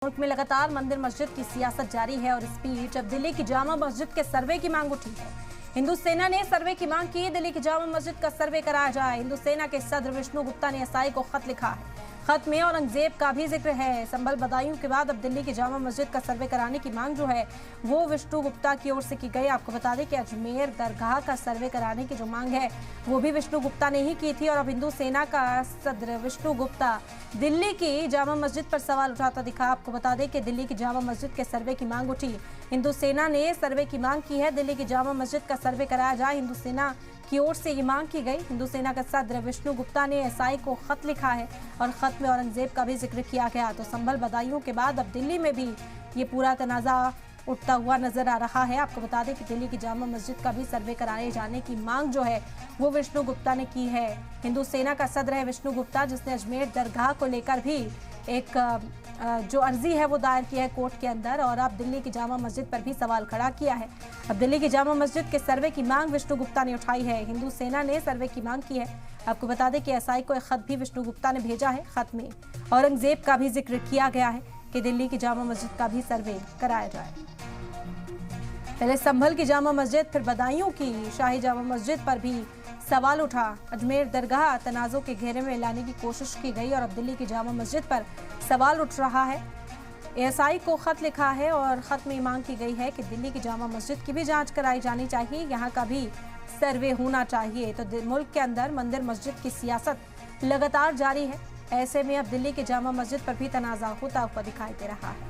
मुल्क में लगातार मंदिर मस्जिद की सियासत जारी है और इस बीच अब दिल्ली की जामा मस्जिद के सर्वे की मांग उठी है। हिंदू सेना ने सर्वे की मांग की। दिल्ली की जामा मस्जिद का सर्वे कराया जाए। हिंदू सेना के सदर विष्णु गुप्ता ने एसआई को खत लिखा है। खत में औरंगजेब का भी जिक्र है। संभल बदायूं के बाद अब दिल्ली की जामा मस्जिद का सर्वे कराने की मांग जो है वो विष्णु गुप्ता की ओर से की गई। आपको बता दें कि अजमेर दरगाह का सर्वे कराने की जो मांग है वो भी विष्णु गुप्ता ने ही की थी और अब हिंदू सेना का सदर विष्णु गुप्ता दिल्ली की जामा मस्जिद पर सवाल उठाता दिखा। आपको बता दें कि दिल्ली की जामा मस्जिद के सर्वे की मांग उठी। हिंदू सेना ने सर्वे की मांग की है। दिल्ली की जामा मस्जिद का सर्वे कराया जाए, हिंदू सेना की ओर से ये मांग की गई। हिंदू सेना का सदर विष्णु गुप्ता ने एसआई को खत लिखा है और खत में औरंगजेब का भी जिक्र किया गया। तो संभल बदायूं के बाद अब दिल्ली में भी ये पूरा तनाज़ा उठता हुआ नजर आ रहा है। आपको बता दें कि दिल्ली की जामा मस्जिद का भी सर्वे कराए जाने की मांग जो है वो विष्णु गुप्ता ने की है। हिंदू सेना का सदर है विष्णु गुप्ता, जिसने अजमेर दरगाह को लेकर भी एक जो अर्जी है वो दायर की है कोर्ट के अंदर और अब दिल्ली की जामा मस्जिद पर भी सवाल खड़ा किया है। अब दिल्ली की जामा मस्जिद के सर्वे की मांग विष्णु गुप्ता ने उठाई है। हिंदू सेना ने सर्वे की मांग की है। आपको बता दें कि एसआई को एक खत भी विष्णु गुप्ता ने भेजा है। खत में औरंगजेब का भी जिक्र किया गया है कि दिल्ली की जामा मस्जिद का भी सर्वे कराया जाए। पहले संभल की जामा मस्जिद, फिर बदायूं की शाही जामा मस्जिद पर भी सवाल उठा। अजमेर दरगाह तनाज़ों के घेरे में लाने की कोशिश की गई और अब दिल्ली की जामा मस्जिद पर सवाल उठ रहा है। एएसआई को खत लिखा है और खत में मांग की गई है कि दिल्ली की जामा मस्जिद की भी जांच कराई जानी चाहिए, यहाँ का भी सर्वे होना चाहिए। तो मुल्क के अंदर मंदिर मस्जिद की सियासत लगातार जारी है। ऐसे में अब दिल्ली की जामा मस्जिद पर भी तनाज़ा होता हुआ दिखाई दे रहा है।